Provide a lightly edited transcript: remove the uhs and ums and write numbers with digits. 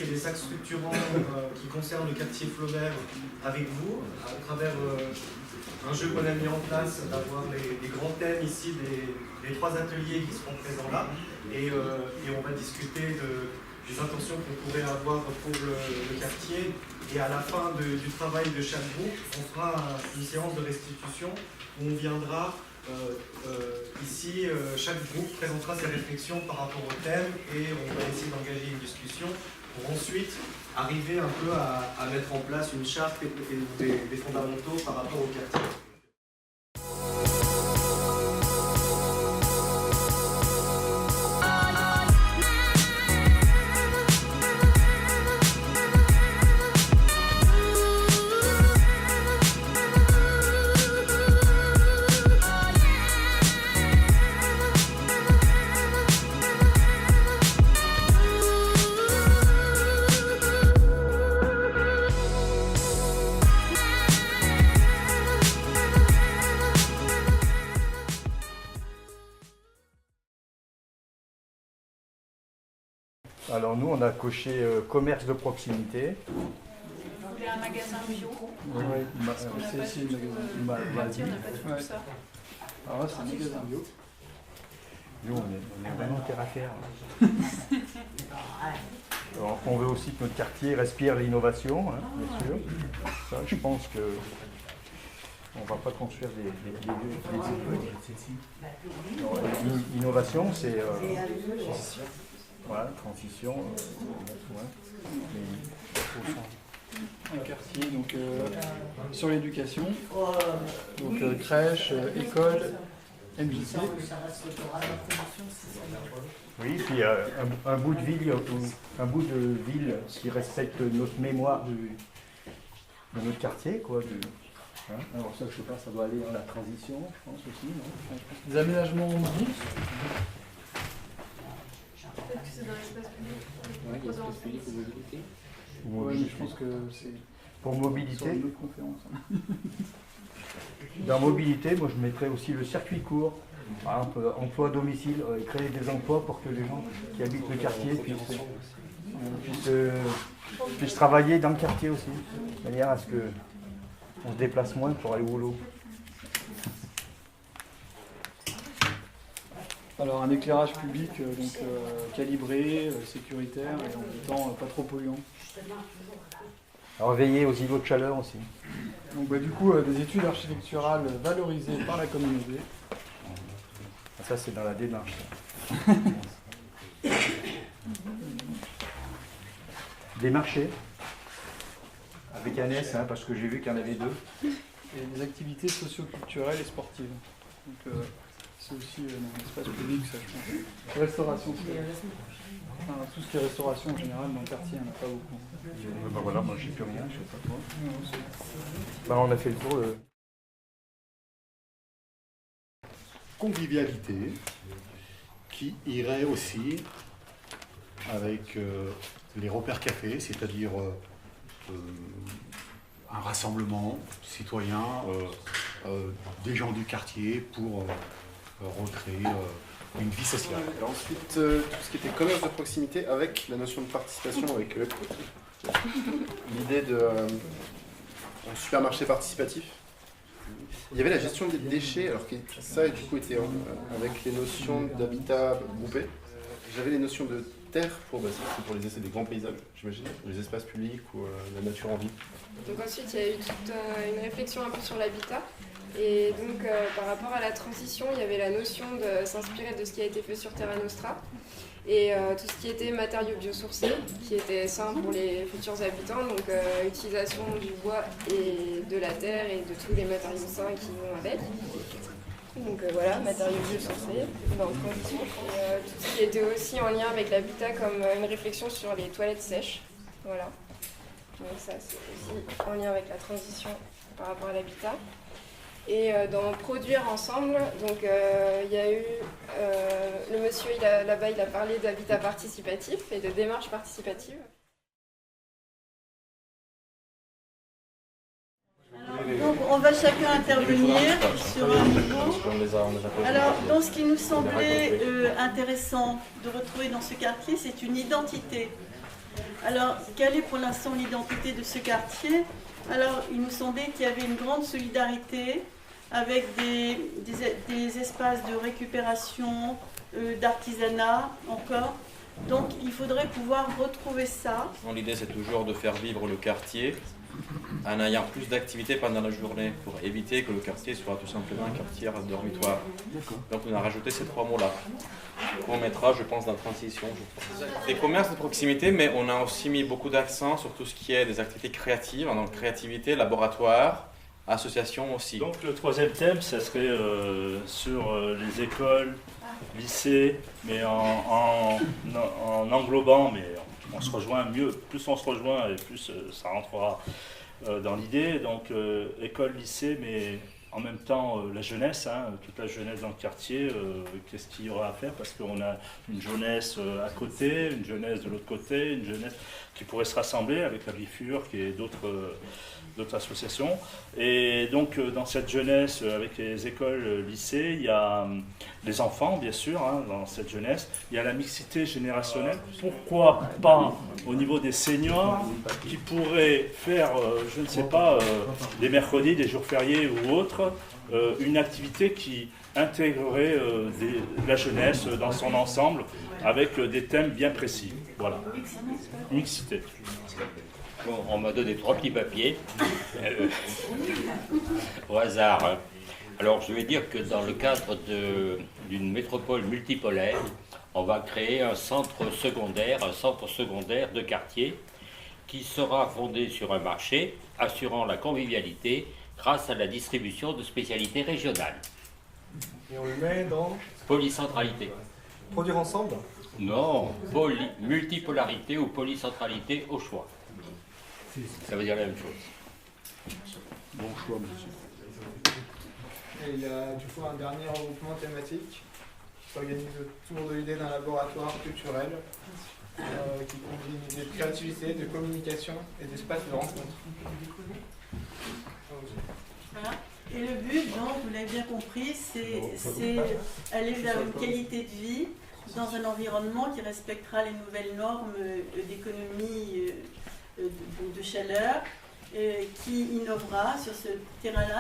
et des axes structurants qui concernent le quartier Flaubert avec vous, à travers un jeu qu'on a mis en place, d'avoir les grands thèmes ici des 3 ateliers qui seront présents là, et on va discuter des intentions qu'on pourrait avoir pour le quartier, et à la fin du travail de chaque groupe, on fera une séance de restitution où on viendra ici, chaque groupe présentera ses réflexions par rapport au thème, et on va essayer d'engager une discussion pour ensuite arriver un peu à mettre en place une charte et des fondamentaux par rapport au quartier. Alors nous, on a coché commerce de proximité. Vous voulez un magasin bio? Oui, c'est ici le magasin. On n'a pas du tout ça. Alors là, c'est un magasin bio. Nous, on est vraiment terre à terre. Alors, on veut aussi que notre quartier respire l'innovation, hein, bien sûr. Ça, je pense que on ne va pas construire des l'innovation, c'est voilà, transition. Un quartier donc, sur l'éducation, donc crèche, école, MJC. Oui, puis un bout de ville qui respecte notre mémoire de notre quartier, quoi. Hein. Alors ça, je sais pas, ça doit aller dans la transition, je pense aussi, non? Des aménagements mixtes. Peut-être que c'est dans l'espace public. Oui, il y a l'espace public et mobilité. Ouais, mais je pense que c'est pour mobilité. sur une autre conférence. Dans mobilité, moi je mettrais aussi le circuit court. Par exemple, emploi à domicile, créer des emplois pour que les gens qui habitent le quartier puissent travailler dans le quartier aussi, de manière à ce qu'on se déplace moins pour aller au boulot. Alors un éclairage public donc, calibré, sécuritaire et en même temps pas trop polluant. Alors veiller aux îlots de chaleur aussi. Donc bah, du coup des études architecturales valorisées par la communauté. Ça c'est dans la démarche. Des marchés avec un S, hein, parce que j'ai vu qu'il y en avait 2. Et des activités socio-culturelles et sportives. Donc c'est aussi dans l'espace public, ça je pense. Restauration. Enfin, tout ce qui est restauration en général dans le quartier, il n'y en a pas beaucoup. Ben voilà, moi je sais plus rien, je sais pas toi. Ben, on a fait le tour. Convivialité qui irait aussi avec les repères cafés, c'est-à-dire un rassemblement citoyen des gens du quartier pour recréer une vie sociale. Et ensuite, tout ce qui était commerce de proximité avec la notion de participation, avec l'idée de supermarché participatif. Il y avait la gestion des déchets, alors que ça du coup était avec les notions d'habitat groupé. J'avais les notions de terre pour les essais des grands paysages, j'imagine, les espaces publics ou la nature en ville. Donc ensuite il y a eu toute une réflexion un peu sur l'habitat. Et donc par rapport à la transition, il y avait la notion de s'inspirer de ce qui a été fait sur Terra Nostra. Et tout ce qui était matériaux biosourcés, qui était sain pour les futurs habitants, donc utilisation du bois et de la terre et de tous les matériaux sains qui vont avec. Donc voilà, matériaux biosourcés dans le transition. Et tout ce qui était aussi en lien avec l'habitat, comme une réflexion sur les toilettes sèches. Voilà. Donc ça c'est aussi en lien avec la transition par rapport à l'habitat. Et dans Produire ensemble, donc il y a eu, le monsieur là-bas il a parlé d'habitat participatif et de démarche participative. Donc on va chacun intervenir sur un niveau. Alors donc ce qui nous semblait intéressant de retrouver dans ce quartier, c'est une identité Alors, quelle est pour l'instant l'identité de ce quartier? Alors, il nous semblait qu'il y avait une grande solidarité avec des espaces de récupération, d'artisanat encore. Donc, il faudrait pouvoir retrouver ça. L'idée, c'est toujours de faire vivre le quartier en ayant plus d'activités pendant la journée pour éviter que le quartier soit tout simplement un quartier dormitoire. Donc, on a rajouté ces 3 mots-là. On mettra, je pense, dans la transition. Des commerces de proximité, mais on a aussi mis beaucoup d'accent sur tout ce qui est des activités créatives, donc créativité, laboratoire, association aussi. Donc le 3e thème, ça serait sur les écoles, lycées, mais en englobant, mais on se rejoint mieux. Plus on se rejoint et plus ça rentrera dans l'idée. Donc école, lycée, mais en même temps la jeunesse, toute la jeunesse dans le quartier, qu'est-ce qu'il y aura à faire? Parce qu'on a une jeunesse à côté, une jeunesse de l'autre côté, une jeunesse qui pourrait se rassembler avec la Bifurque et d'autres associations. Et donc dans cette jeunesse, avec les écoles, lycées, il y a les enfants bien sûr, dans cette jeunesse, il y a la mixité générationnelle. Pourquoi pas au niveau des seniors qui pourraient faire, je ne sais pas, des mercredis, des jours fériés ou autres, une activité qui intégrerait la jeunesse dans son ensemble avec des thèmes bien précis. Voilà. Mixité. Bon, on m'a donné 3 petits papiers, au hasard. Alors je vais dire que dans le cadre d'une métropole multipolaire, on va créer un centre secondaire de quartier qui sera fondé sur un marché assurant la convivialité grâce à la distribution de spécialités régionales. Et on le met dans Polycentralité. produire ensemble? Non, multipolarité ou polycentralité au choix. Ça veut dire la même chose. Bon choix, monsieur. Et il y a du coup un dernier regroupement thématique qui s'organise autour de l'idée d'un laboratoire culturel qui combine l'idée de créativité, de communication et d'espace de rencontre. Voilà. Et le but, donc, vous l'avez bien compris, c'est aller vers une qualité de vie dans un environnement qui respectera les nouvelles normes d'économie de chaleur, qui innovera sur ce terrain-là